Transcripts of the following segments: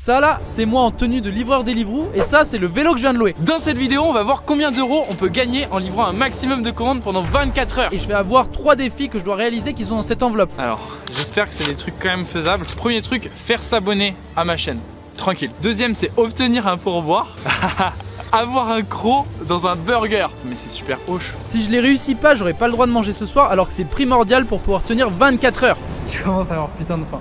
Ça là, c'est moi en tenue de livreur Deliveroo. Et ça, c'est le vélo que je viens de louer. Dans cette vidéo, on va voir combien d'euros on peut gagner en livrant un maximum de commandes pendant 24 heures. Et je vais avoir 3 défis que je dois réaliser qui sont dans cette enveloppe. Alors, j'espère que c'est des trucs quand même faisables. Premier truc, faire s'abonner à ma chaîne. Tranquille. Deuxième, c'est obtenir un pourboire. Avoir un croc dans un burger. Mais c'est super hoche. Si je les réussis pas, j'aurai pas le droit de manger ce soir, alors que c'est primordial pour pouvoir tenir 24 heures. Je commence à avoir putain de faim.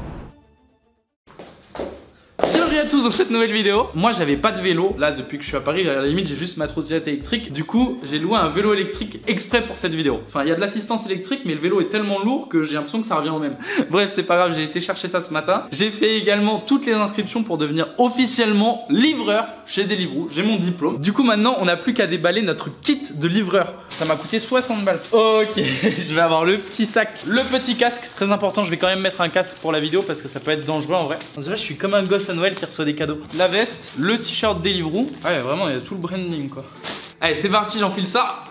Bienvenue à tous dans cette nouvelle vidéo. Moi j'avais pas de vélo là depuis que je suis à Paris, à la limite j'ai juste ma trottinette électrique. Du coup j'ai loué un vélo électrique exprès pour cette vidéo. Enfin il y a de l'assistance électrique mais le vélo est tellement lourd que j'ai l'impression que ça revient au même. Bref c'est pas grave, j'ai été chercher ça ce matin. J'ai fait également toutes les inscriptions pour devenir officiellement livreur chez Deliveroo. J'ai mon diplôme. Du coup maintenant on n'a plus qu'à déballer notre kit de livreur. Ça m'a coûté 60 balles. Ok, je vais avoir le petit sac, le petit casque, très important. Je vais quand même mettre un casque pour la vidéo parce que ça peut être dangereux en vrai. Déjà je suis comme un gosse à Noël qui reçoit des cadeaux. La veste, le t-shirt Deliveroo. Ouais vraiment il y a tout le branding quoi. Allez c'est parti, j'enfile ça.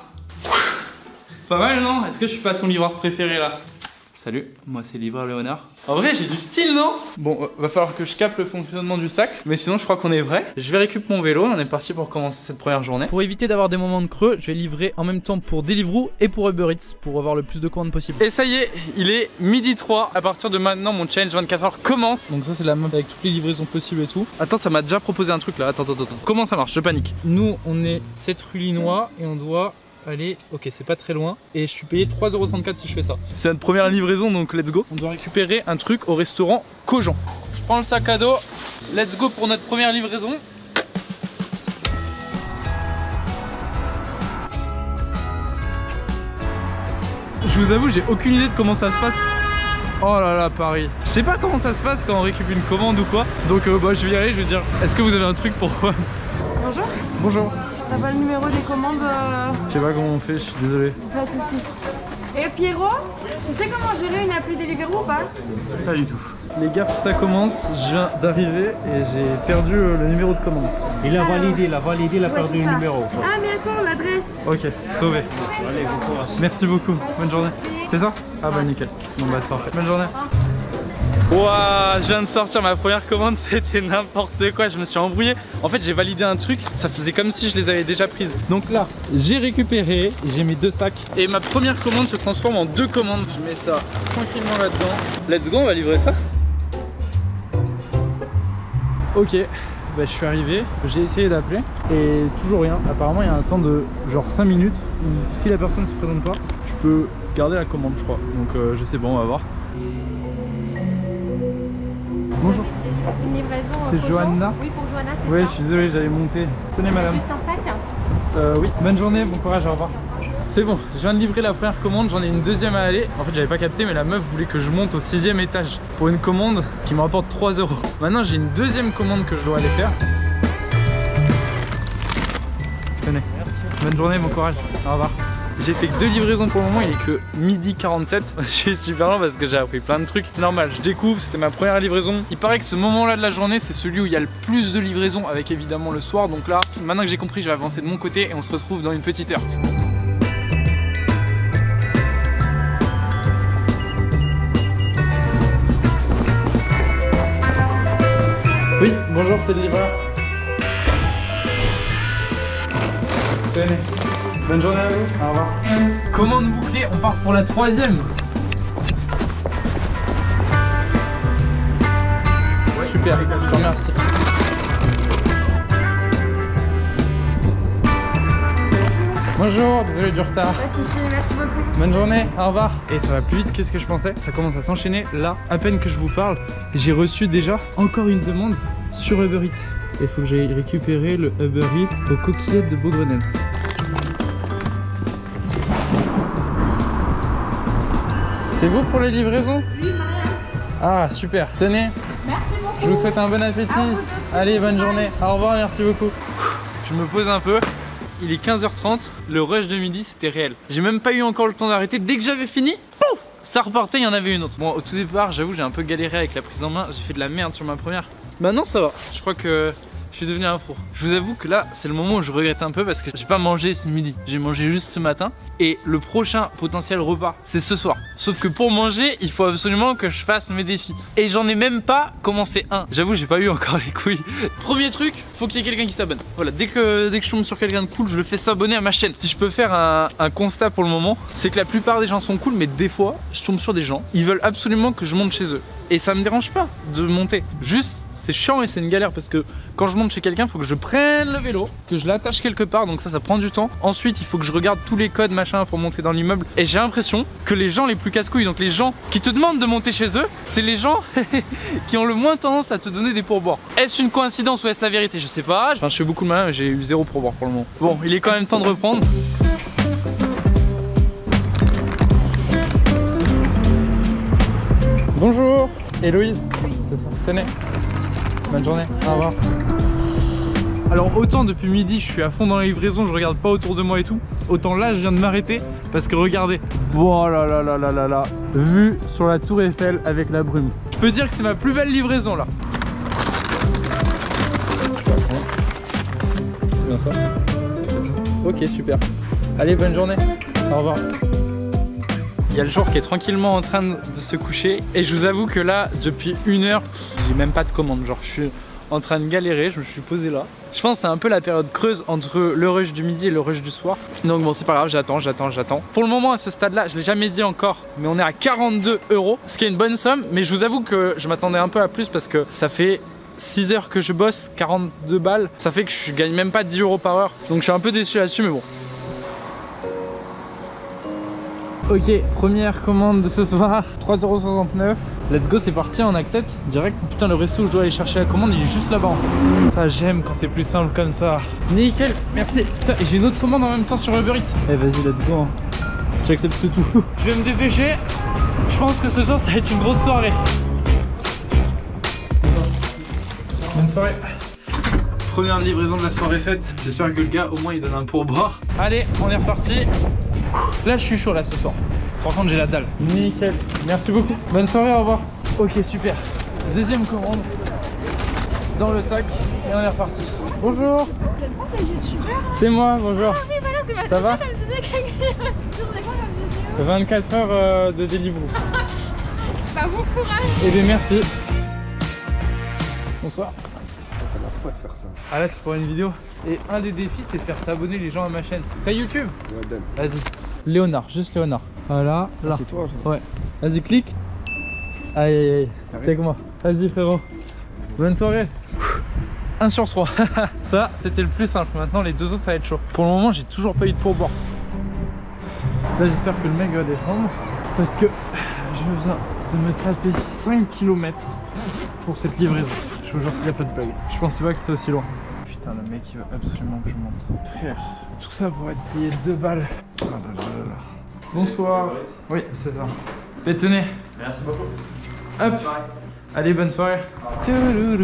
Pas mal non? Est-ce que je suis pas ton livreur préféré là? Salut, moi c'est livreur Léonard. En vrai j'ai du style non? Bon va falloir que je capte le fonctionnement du sac. Mais sinon je crois qu'on est vrai. Je vais récupérer mon vélo, on est parti pour commencer cette première journée. Pour éviter d'avoir des moments de creux, je vais livrer en même temps pour Deliveroo et pour Uber Eats pour avoir le plus de commandes possible. Et ça y est, il est midi 3. À partir de maintenant mon challenge 24 heures commence. Donc ça c'est la map avec toutes les livraisons possibles et tout. Attends ça m'a déjà proposé un truc là, attends. Comment ça marche? Je panique. Nous on est 7 rue Linois et on doit... Allez, ok c'est pas très loin et je suis payé 3,34€ si je fais ça. C'est notre première livraison donc let's go. On doit récupérer un truc au restaurant Cogent. Je prends le sac à dos, let's go pour notre première livraison. Je vous avoue j'ai aucune idée de comment ça se passe. Oh là là Paris. Je sais pas comment ça se passe quand on récupère une commande ou quoi. Donc bah, je vais y aller, je vais dire est-ce que vous avez un truc pour moi? Bonjour. Bonjour. T'as pas le numéro des commandes Je sais pas comment on fait, je suis désolé. Pas de soucis. Et Pierrot, tu sais comment gérer une appli Deliveroo ou pas? Pas du tout. Les gars, ça commence, je viens d'arriver et j'ai perdu le numéro de commande. Il a validé, il a perdu le numéro. Ah mais attends, l'adresse. Ok, sauvé. Allez, bon courage. Merci beaucoup, bonne journée. C'est ça? Ah bah nickel. Bon bah parfait. Bonne journée. Ouah, je viens de sortir ma première commande, c'était n'importe quoi, je me suis embrouillé. En fait j'ai validé un truc, ça faisait comme si je les avais déjà prises. Donc là, j'ai récupéré, j'ai mis 2 sacs. Et ma première commande se transforme en 2 commandes. Je mets ça tranquillement là-dedans. Let's go, on va livrer ça. Ok, bah, je suis arrivé, j'ai essayé d'appeler et toujours rien. Apparemment il y a un temps de genre 5 minutes où si la personne ne se présente pas, je peux garder la commande je crois. Donc je sais pas, on va voir. Bonjour. Une livraison. C'est Johanna? Oui, pour Johanna, c'est oui, ça. je suis désolé, j'allais monter. Tenez madame. Juste un sac? Oui, bonne journée, bon courage, au revoir. C'est bon, je viens de livrer la première commande, j'en ai une deuxième à aller. En fait j'avais pas capté mais la meuf voulait que je monte au 6e étage pour une commande qui me rapporte 3€. Maintenant j'ai une deuxième commande que je dois aller faire. Tenez. Merci. Bonne journée, bon courage, au revoir. J'ai fait que 2 livraisons pour le moment, il est que midi 47. Je suis super lent parce que j'ai appris plein de trucs. C'est normal, je découvre, c'était ma première livraison. Il paraît que ce moment-là de la journée, c'est celui où il y a le plus de livraisons avec évidemment le soir. Donc là, maintenant que j'ai compris, je vais avancer de mon côté et on se retrouve dans une petite heure. Oui, bonjour, c'est le livreur. Tenez. Bonne journée à vous, au revoir. Commande bouclée, on part pour la 3e. Super, je te remercie. Bonjour, désolé du retard. Pas de soucis, merci beaucoup. Bonne journée, au revoir. Et ça va plus vite que ce que je pensais. Ça commence à s'enchaîner. Là, à peine que je vous parle, j'ai reçu déjà encore une demande sur Uber Eats. Il faut que j'aille récupérer le Uber Eats aux coquillettes de Beaugrenelle. C'est vous pour les livraisons? Oui, Maria. Ah super, tenez. Merci beaucoup. Je vous souhaite un bon appétit. Allez, bonne journée. Au revoir, merci beaucoup. Je me pose un peu. Il est 15h30. Le rush de midi, c'était réel. J'ai même pas eu encore le temps d'arrêter. Dès que j'avais fini, pouf, ça repartait, il y en avait une autre. Bon, au tout départ, j'avoue, j'ai un peu galéré avec la prise en main. J'ai fait de la merde sur ma première. Maintenant, ça va. Je crois que Je suis devenu un pro. Je vous avoue que là, c'est le moment où je regrette un peu parce que j'ai pas mangé ce midi. J'ai mangé juste ce matin. Et le prochain potentiel repas, c'est ce soir. Sauf que pour manger, il faut absolument que je fasse mes défis. Et j'en ai même pas commencé un. J'avoue, j'ai pas eu encore les couilles. Premier truc, faut qu'il y ait quelqu'un qui s'abonne. Voilà, dès que je tombe sur quelqu'un de cool, je le fais s'abonner à ma chaîne. Si je peux faire un constat pour le moment, c'est que la plupart des gens sont cool, mais des fois, je tombe sur des gens, ils veulent absolument que je monte chez eux. Et ça me dérange pas de monter. Juste, c'est chiant et c'est une galère parce que quand je monte chez quelqu'un, il faut que je prenne le vélo, que je l'attache quelque part, donc ça prend du temps. Ensuite, il faut que je regarde tous les codes machin pour monter dans l'immeuble. Et j'ai l'impression que les gens les plus casse-couilles, donc les gens qui te demandent de monter chez eux, c'est les gens qui ont le moins tendance à te donner des pourboires. Est-ce une coïncidence ou est-ce la vérité? Je sais pas. Enfin, je fais beaucoup de mal, mais j'ai eu 0 pourboire pour le moment. Bon, il est quand même temps de reprendre. Bonjour, Héloïse. C'est ça. Tenez. Bonne journée. Au revoir. Alors autant depuis midi je suis à fond dans la livraison, je regarde pas autour de moi et tout. Autant là je viens de m'arrêter parce que regardez. Oh là là là là là là. Vue sur la tour Eiffel avec la brume. Je peux dire que c'est ma plus belle livraison là. C'est bien ça? Ok, super. Allez, bonne journée. Au revoir. Il y a le jour qui est tranquillement en train de se coucher et je vous avoue que là depuis 1 heure j'ai même pas de commande, genre je suis en train de galérer, je me suis posé là. Je pense que c'est un peu la période creuse entre le rush du midi et le rush du soir. Donc bon, c'est pas grave, j'attends. Pour le moment à ce stade là, je l'ai jamais dit encore, mais on est à 42 €, ce qui est une bonne somme, mais je vous avoue que je m'attendais un peu à plus parce que ça fait 6 heures que je bosse, 42 balles, ça fait que je gagne même pas 10 € par heure. Donc je suis un peu déçu là-dessus, mais bon. Ok, première commande de ce soir, 3,69 €. Let's go, c'est parti, on accepte direct. Putain, le resto où je dois aller chercher la commande, il est juste là-bas en fait. Ça, j'aime quand c'est plus simple comme ça. Nickel, merci. Putain, et j'ai une autre commande en même temps sur Uber Eats. Eh, vas-y, let's go. J'accepte tout. Je vais me dépêcher. Je pense que ce soir, ça va être une grosse soirée. Bonne soirée. Première livraison de la soirée faite. J'espère que le gars, au moins, il donne un pourboire. Allez, on est reparti. Là je suis chaud là ce soir. Par contre j'ai la dalle. Nickel. Merci beaucoup. Bonne soirée, au revoir. Ok, super. Deuxième commande dans le sac et on est reparti. Bonjour. C'est moi, bonjour. Ah oui, voilà, ça va? 24 heures de Deliveroo. Bah bon courage. Eh bien merci. Bonsoir. T'as la foi de faire ça. Ah là c'est pour une vidéo. Et un des défis c'est de faire s'abonner les gens à ma chaîne. T'as YouTube? Ouais, donne. Vas-y. Léonard, juste Léonard. Voilà, là. Ah, c'est toi, ça. Ouais. Vas-y, clique. Aïe aïe aïe. Check moi. Vas-y frérot. Bonne soirée. 1 sur 3. Ça, c'était le plus simple. Maintenant, les deux autres, ça va être chaud. Pour le moment, j'ai toujours pas eu de pourboire. Là, j'espère que le mec va descendre. Parce que j'ai besoin de me taper 5 km pour cette livraison. Je vous jure qu'il n'y a pas de blague. Je pensais pas que c'était aussi loin. Putain, le mec, il veut absolument que je monte. Frère, tout ça pour être payé 2 balles. Ah là là là là. Bonsoir. Oui, c'est ça. Et tenez. Merci beaucoup. Hop. Allez, bonne soirée. Le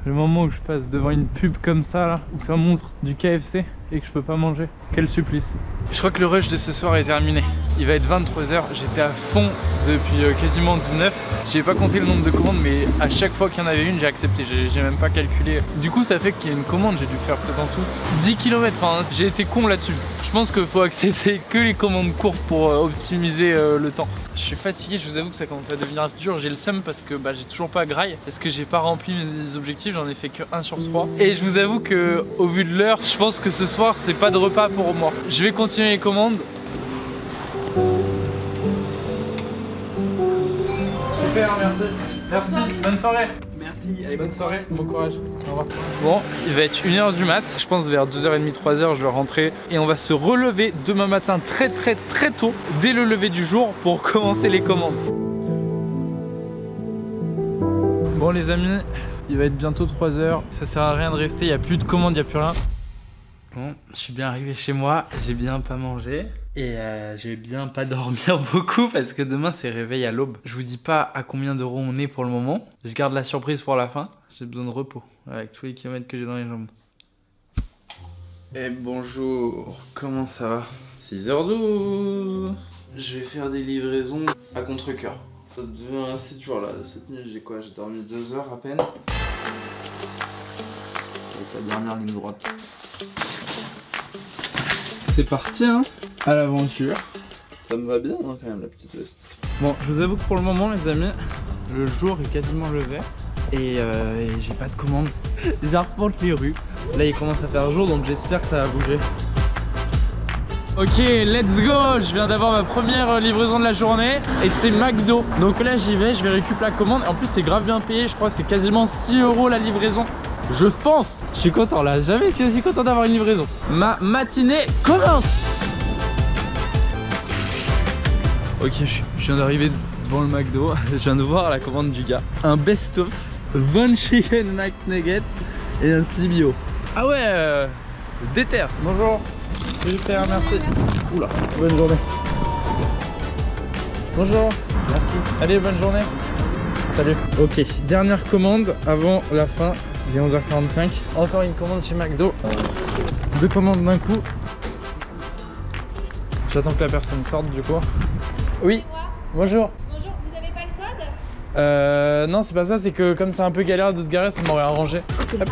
moment où je passe devant une pub comme ça là, où ça montre du KFC et que je peux pas manger. Quel supplice. Je crois que le rush de ce soir est terminé. Il va être 23 h, j'étais à fond depuis quasiment 19. J'ai pas compté le nombre de commandes, mais à chaque fois qu'il y en avait une, j'ai accepté. J'ai même pas calculé. Du coup, ça fait qu'il y a une commande, j'ai dû faire peut-être en tout 10 km. Enfin, j'ai été con là-dessus. Je pense qu'il faut accepter que les commandes courtes pour optimiser le temps. Je suis fatigué, je vous avoue que ça commence à devenir dur. J'ai le seum parce que j'ai toujours pas graille. Parce que j'ai pas rempli mes objectifs, j'en ai fait que 1 sur 3. Et je vous avoue que au vu de l'heure, je pense que ce soir, c'est pas de repas pour moi. Je vais continuer les commandes. Super, merci. Merci, bonne soirée. Merci, allez, Bonne soirée, bon courage. Au revoir. Bon, il va être 1 h du mat. Je pense vers 2h30, 3h, je vais rentrer. Et on va se relever demain matin très tôt, dès le lever du jour, pour commencer les commandes. Bon les amis, il va être bientôt 3 h. Ça sert à rien de rester, il n'y a plus de commandes, il n'y a plus rien. Bon, je suis bien arrivé chez moi, j'ai bien pas mangé. Et j'ai bien pas dormir beaucoup parce que demain c'est réveil à l'aube. Je vous dis pas à combien d'euros on est pour le moment. Je garde la surprise pour la fin. J'ai besoin de repos avec tous les kilomètres que j'ai dans les jambes. Et bonjour, comment ça va? 6h12. Je vais faire des livraisons à contre-cœur. Ça devient assez dur là, cette nuit j'ai quoi? J'ai dormi 2 heures à peine. Ta dernière ligne droite. C'est parti hein, à l'aventure. Ça me va bien hein, quand même la petite veste. Bon, je vous avoue que pour le moment les amis, le jour est quasiment levé et j'ai pas de commande. J'arpente les rues. Là il commence à faire jour donc j'espère que ça va bouger. Ok, let's go. Je viens d'avoir ma première livraison de la journée et c'est McDo. Donc là j'y vais, je vais récupérer la commande. En plus c'est grave bien payé, je crois que c'est quasiment 6 € la livraison. Je fonce. Je suis content là, jamais été aussi content d'avoir une livraison. Ma matinée commence. Ok, je viens d'arriver devant le McDo. Je viens de voir la commande du gars. Un best-of, 20 chicken McNuggets et un CBO. Ah ouais, déter. Bonjour. Super, merci. Oula, bonne journée. Bonjour. Merci. Allez, bonne journée. Salut. Ok, dernière commande avant la fin. Il est 11h45. Encore une commande chez McDo. 2 commandes d'un coup. J'attends que la personne sorte du coup. Oui. Bonjour. Bonjour, vous avez pas le code? Non, c'est pas ça, c'est que comme c'est un peu galère de se garer, ça m'aurait arrangé. Hop.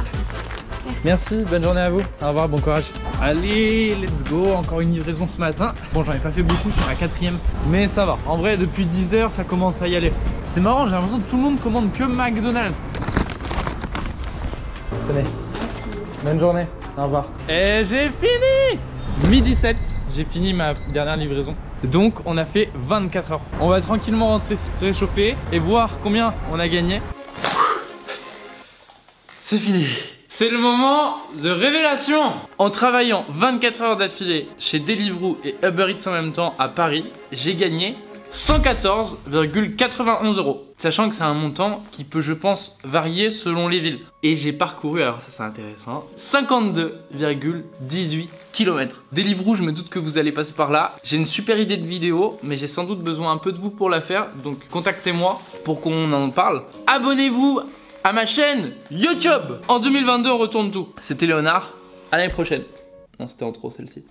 Merci, bonne journée à vous. Au revoir, bon courage. Allez, let's go. Encore une livraison ce matin. Bon, j'en ai pas fait beaucoup, c'est ma 4ème. Mais ça va. En vrai, depuis 10 h, ça commence à y aller. C'est marrant, j'ai l'impression que tout le monde commande que McDonald's. Tenez. Bonne journée. Au revoir. Et j'ai fini. 12h07. J'ai fini ma dernière livraison. Donc, on a fait 24 heures. On va tranquillement rentrer se réchauffer et voir combien on a gagné. C'est fini. C'est le moment de révélation. En travaillant 24 heures d'affilée chez Deliveroo et Uber Eats en même temps à Paris, j'ai gagné 114,91 €. Sachant que c'est un montant qui peut, je pense, varier selon les villes. Et j'ai parcouru, alors ça c'est intéressant, 52,18 km. Deliveroo, je me doute que vous allez passer par là. J'ai une super idée de vidéo, mais j'ai sans doute besoin un peu de vous pour la faire. Donc contactez-moi pour qu'on en parle. Abonnez-vous à ma chaîne YouTube. En 2022, on retourne tout. C'était Léonard. À l'année prochaine. Non, c'était en trop celle-ci.